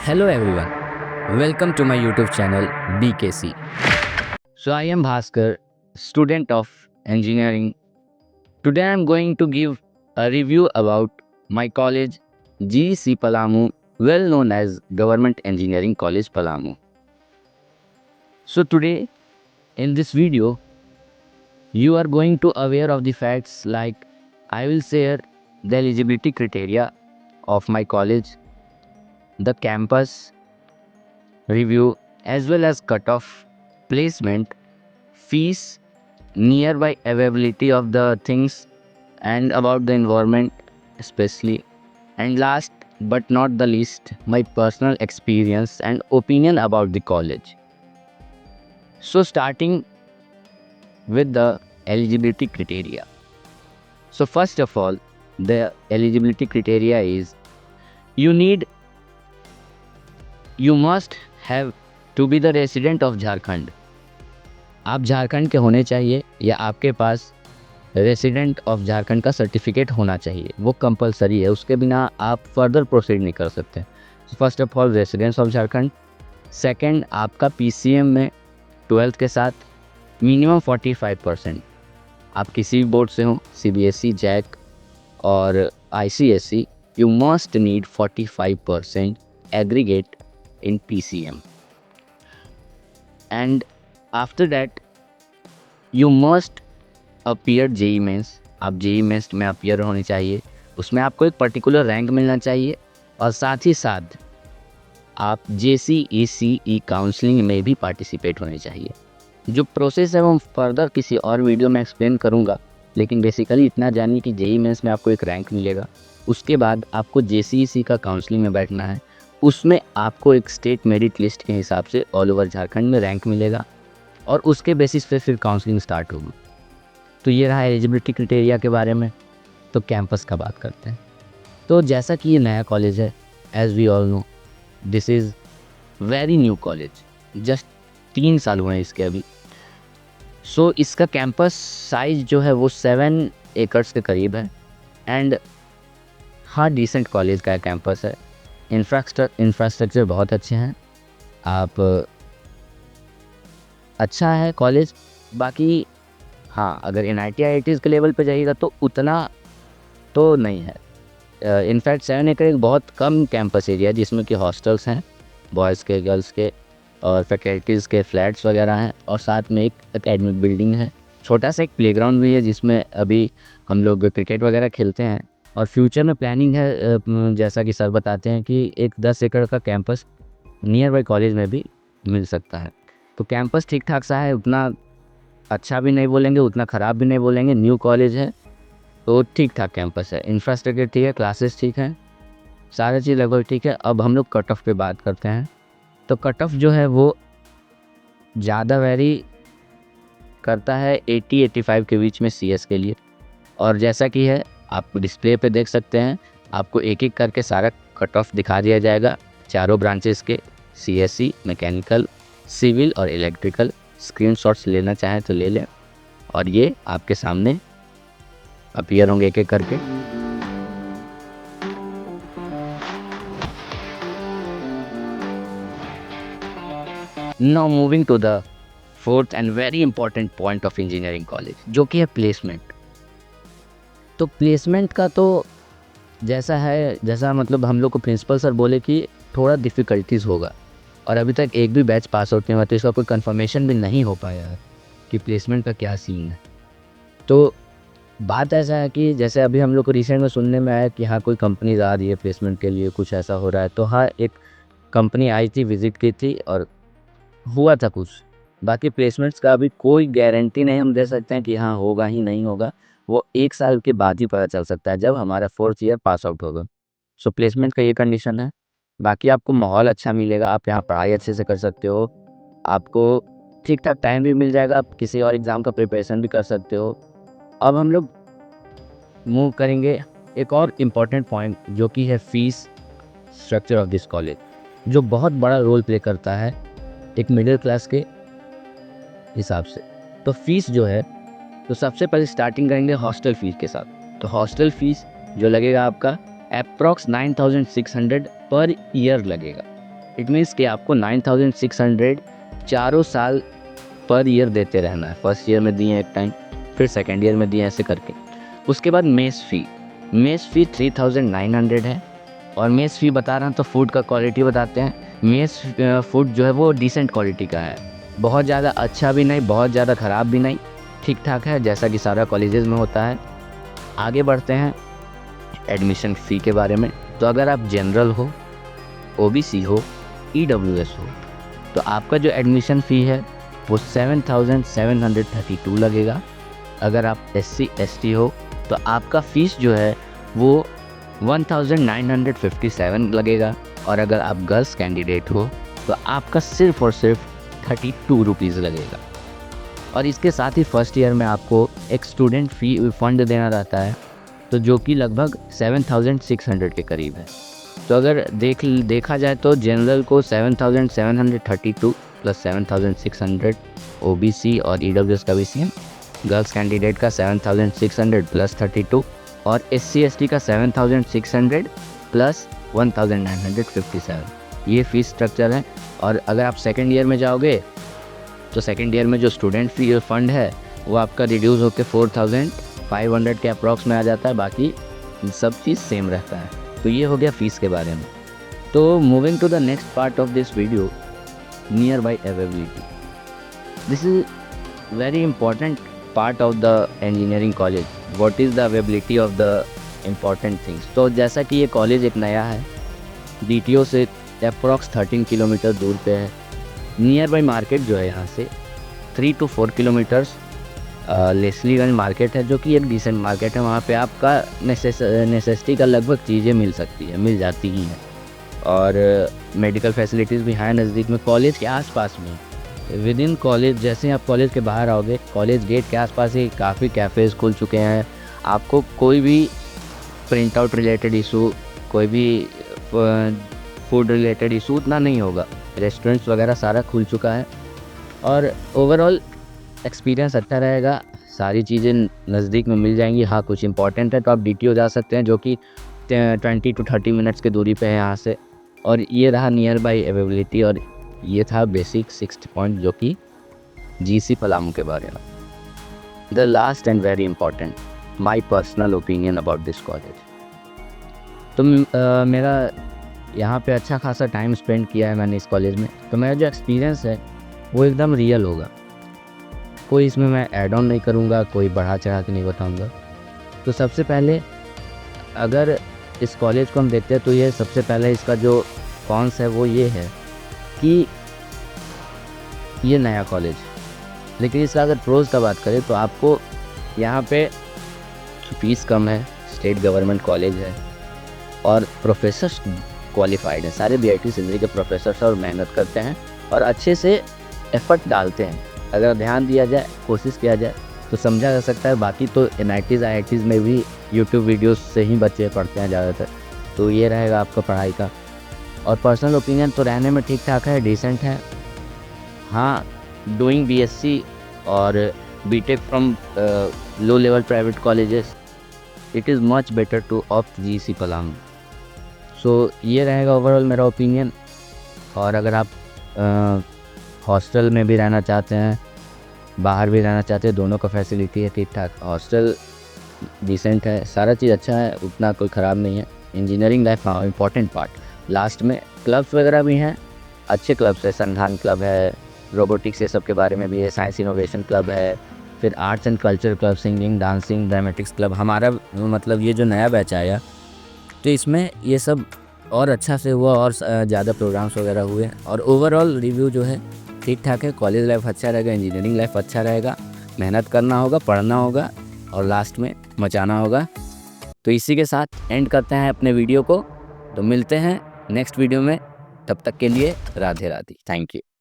Hello everyone, welcome to my YouTube channel BKC. So I am Bhaskar, student of engineering. Today I am going to give a review about my college GEC Palamu, well known as Government Engineering College Palamu. So today in this video you are going to aware of the facts like I will share the eligibility criteria of my college, the campus review as well as cutoff, placement, fees, nearby availability of the things and about the environment especially, and last but not the least my personal experience and opinion about the college. So starting with the eligibility criteria. So first of all, the eligibility criteria is you must have to be the resident of Jharkhand. आप झारखंड के होने चाहिए या आपके पास resident of Jharkhand का certificate होना चाहिए, वो कंपलसरी है, उसके बिना आप फर्दर प्रोसीड नहीं कर सकते। First of all residence of Jharkhand. Second, आपका पीसीएम में 12th के साथ मिनिमम 45%। आप किसी भी बोर्ड से हो, सीबीएसई, जैक और ICSE, you must need 45% aggregate in PCM. And after that you must appear JEE Mains. आप जेई मेंस में अपीयर होनी चाहिए, उसमें आपको एक पर्टिकुलर रैंक मिलना चाहिए और साथ ही साथ आप JCECE काउंसलिंग में भी पार्टिसिपेट होने चाहिए। जो प्रोसेस है वो फर्दर किसी और वीडियो में एक्सप्लेन करूँगा, लेकिन बेसिकली इतना जानिए कि जेई मेंस में आपको एक रैंक मिलेगा, उसके बाद आपको JCECE का काउंसलिंग में बैठना है, उसमें आपको एक स्टेट मेरिट लिस्ट के हिसाब से ऑल ओवर झारखंड में रैंक मिलेगा और उसके बेसिस पे फिर काउंसलिंग स्टार्ट होगी। तो ये रहा एलिजिबिलिटी क्राइटेरिया के बारे में। तो कैंपस का बात करते हैं। तो जैसा कि ये नया कॉलेज है, as we all know this is very new college, just 3 साल हुए हैं इसके अभी। सो इसका कैंपस साइज जो है वो 7 एकड़ के करीब है एंड हाँ डिसेंट कॉलेज का कैंपस है। इंफ्रास्ट्रक्चर बहुत अच्छे हैं, आप अच्छा है कॉलेज। बाकी हाँ, अगर NIT IITs के लेवल पे जाइएगा तो उतना तो नहीं है। इनफैक्ट 7 एकड़ एक बहुत कम कैंपस एरिया है जिसमें कि हॉस्टल्स हैं, बॉयज़ के, गर्ल्स के और फैकल्टीज़ के फ्लैट्स वगैरह हैं और साथ में एक एकेडमिक बिल्डिंग है। छोटा सा एक प्लेग्राउंड भी है जिसमें अभी हम लोग क्रिकेट वगैरह खेलते हैं और फ्यूचर में प्लानिंग है, जैसा कि सर बताते हैं कि एक 10 एकड़ का कैंपस नियर बाई कॉलेज में भी मिल सकता है। तो कैंपस ठीक ठाक सा है, उतना अच्छा भी नहीं बोलेंगे, उतना ख़राब भी नहीं बोलेंगे, न्यू कॉलेज है तो ठीक ठाक कैंपस है। इंफ्रास्ट्रक्चर ठीक है, क्लासेस ठीक हैं, सारी चीज़ लगभग ठीक है। अब हम लोग कट ऑफ पे बात करते हैं। तो कट ऑफ जो है वो ज़्यादा वेरी करता है 80-85 के बीच में CS के लिए, और जैसा कि है आप डिस्प्ले पे देख सकते हैं, आपको एक एक करके सारा कट ऑफ दिखा दिया जाएगा चारों ब्रांचेस के, CSE, मैकेनिकल, सिविल और इलेक्ट्रिकल। स्क्रीनशॉट्स लेना चाहें तो ले लें और ये आपके सामने अपीयर होंगे एक एक करके। Now moving to the fourth and very important point of engineering college, जो कि है प्लेसमेंट। तो प्लेसमेंट का तो जैसा मतलब हम लोग को प्रिंसिपल सर बोले कि थोड़ा डिफ़िकल्टीज़ होगा और अभी तक एक भी बैच पास आउट नहीं हुआ, तो इसका कोई कंफर्मेशन भी नहीं हो पाया है कि प्लेसमेंट का क्या सीन है। तो बात ऐसा है कि जैसे अभी हम लोग को रिसेंट में सुनने में आया कि हाँ कोई कंपनीज आ रही है प्लेसमेंट के लिए, कुछ ऐसा हो रहा है। तो हाँ, एक कंपनी आई थी, विज़िट की थी और हुआ था कुछ। बाकी प्लेसमेंट्स का अभी कोई गारंटी नहीं हम दे सकते हैं कि हाँ होगा ही नहीं होगा, वो 1 साल के बाद ही पता चल सकता है जब हमारा 4th ईयर पास आउट होगा। सो प्लेसमेंट का ये कंडीशन है। बाकी आपको माहौल अच्छा मिलेगा, आप यहाँ पढ़ाई अच्छे से कर सकते हो, आपको ठीक ठाक टाइम भी मिल जाएगा, आप किसी और एग्ज़ाम का प्रिपरेशन भी कर सकते हो। अब हम लोग मूव करेंगे एक और इम्पॉर्टेंट पॉइंट, जो कि है fees structure of this college, जो बहुत बड़ा रोल प्ले करता है एक मिडिल क्लास के हिसाब से। तो फीस जो है, तो सबसे पहले स्टार्टिंग करेंगे हॉस्टल फ़ीस के साथ। तो हॉस्टल फ़ीस जो लगेगा आपका अप्रॉक्स 9600 पर ईयर लगेगा। इट मीन्स कि आपको 9600 चारों साल पर ईयर देते रहना है। फर्स्ट ईयर में दिए एक टाइम, फिर सेकेंड ईयर में दिए, ऐसे करके। उसके बाद मेस फ़ी 3900 है। और मेस फ़ी बता रहा हूँ तो फूड का क्वालिटी बताते हैं। मेस फूड जो है वो डिसेंट क्वालिटी का है, बहुत ज़्यादा अच्छा भी नहीं, बहुत ज़्यादा ख़राब भी नहीं, ठीक ठाक है, जैसा कि सारा कॉलेजेस में होता है। आगे बढ़ते हैं एडमिशन फ़ी के बारे में। तो अगर आप जनरल हो, ओबीसी हो, ईडब्ल्यूएस हो, तो आपका जो एडमिशन फ़ी है वो 7732 लगेगा। अगर आप एससी एसटी हो तो आपका फ़ीस जो है वो 1957 लगेगा। और अगर आप गर्ल्स कैंडिडेट हो तो आपका सिर्फ़ और सिर्फ 32 रुपीज़ लगेगा। और इसके साथ ही फर्स्ट ईयर में आपको एक स्टूडेंट फ़ी फंड देना रहता है, तो जो कि लगभग 7600 के करीब है। तो अगर देखा जाए तो जनरल को 7732 प्लस 7600, ओबीसी और ईडब्ल्यूएस का भी सेम, गर्ल्स कैंडिडेट का 7600 प्लस 32 और एससी एसटी का 7600 प्लस 1957। ये फ़ीस स्ट्रक्चर है। और अगर आप सेकेंड ईयर में जाओगे तो सेकेंड ईयर में जो स्टूडेंट फ़ी फंड है वो आपका रिड्यूस होकर 4500 के अप्रॉक्स में आ जाता है। बाकी सब चीज़ सेम रहता है। तो ये हो गया फ़ीस के बारे में। तो moving to the next part of this video, nearby availability. This is very important part of the engineering college. What is the availability of the important things. तो जैसा कि ये कॉलेज एक नया है, डीटीओ से अप्रॉक्स 13 किलोमीटर दूर पे है। नियर बाई मार्केट जो है यहाँ से 3 to 4 किलोमीटर्स लेस्लीगंज मार्केट है, जो कि एक डिसेंट मार्केट है। वहाँ पे आपका नेसेसिटी का लगभग चीज़ें मिल जाती ही हैं। और मेडिकल फैसिलिटीज़ भी हैं नज़दीक में, कॉलेज के आसपास में। विद इन कॉलेज, जैसे आप कॉलेज के बाहर आओगे, कॉलेज गेट के आसपास ही काफ़ी कैफ़ेज़ खुल चुके हैं। आपको कोई भी प्रिंट आउट रिलेटेड इशू, कोई भी फूड रिलेटेड इशू उतना नहीं होगा। रेस्टोरेंट्स वगैरह सारा खुल चुका है और ओवरऑल एक्सपीरियंस अच्छा रहेगा। सारी चीज़ें नज़दीक में मिल जाएंगी। हाँ, कुछ इंपॉर्टेंट है तो आप डीटीओ जा सकते हैं, जो कि 20 to 30 मिनट्स की दूरी पे है यहाँ से। और ये रहा नियर बाई अवेलेबिलिटी, और ये था बेसिक 6 पॉइंट जो कि जीसी पलामू के बारे में। The last and very important, my personal opinion about this college. तो मेरा यहाँ पे अच्छा खासा टाइम स्पेंड किया है मैंने इस कॉलेज में। तो मेरा जो एक्सपीरियंस है वो एकदम रियल होगा। कोई इसमें मैं ऐड ऑन नहीं करूँगा, कोई बढ़ा चढ़ा के नहीं बताऊँगा। तो सबसे पहले अगर इस कॉलेज को हम देखते हैं तो ये सबसे पहले इसका जो कॉन्स है वो ये है कि ये नया कॉलेज। लेकिन इसका अगर प्रोज का बात करें तो आपको यहाँ पे फीस कम है, स्टेट गवर्नमेंट कॉलेज है और प्रोफेसर्स क्वालिफाइड हैं। सारे बीआईटी सिंधी के प्रोफेसर्स और मेहनत करते हैं और अच्छे से एफर्ट डालते हैं। अगर ध्यान दिया जाए, कोशिश किया जाए तो समझा जा सकता है। बाकी तो एनआईटीज़ आईआईटीज़ में भी यूट्यूब वीडियोस से ही बच्चे पढ़ते हैं ज़्यादातर। तो ये रहेगा आपका पढ़ाई का। और पर्सनल ओपिनियन तो रहने में ठीक ठाक है, डिसेंट है। हाँ, डूइंग बीएससी और BTech from low level private colleges, it is much better to opt GC Palamu. So ये रहेगा ओवरऑल मेरा ओपिनियन। और अगर आप हॉस्टल में भी रहना चाहते हैं, बाहर भी रहना चाहते हैं, दोनों का फैसिलिटी है ठीक ठाक। हॉस्टल डिसेंट है, सारा चीज़ अच्छा है, उतना कोई ख़राब नहीं है। इंजीनियरिंग लाइफ, हाँ, इम्पॉर्टेंट पार्ट। लास्ट में क्लब्स वगैरह भी हैं, अच्छे क्लब्स है। संधान क्लब है, रोबोटिक्स ये सब के बारे में भी है। साइंस इनोवेशन क्लब है, फिर arts and culture club, singing, dancing, dramatics club. हमारा मतलब ये जो नया बैच आया तो इसमें ये सब और अच्छा से हुआ और ज़्यादा प्रोग्राम्स वगैरह हुए। और ओवरऑल रिव्यू जो है ठीक ठाक है। कॉलेज लाइफ अच्छा रहेगा, इंजीनियरिंग लाइफ अच्छा रहेगा। मेहनत करना होगा, पढ़ना होगा और लास्ट में मचाना होगा। तो इसी के साथ एंड करते हैं अपने वीडियो को। तो मिलते हैं नेक्स्ट वीडियो में, तब तक के लिए राधे राधे, थैंक यू।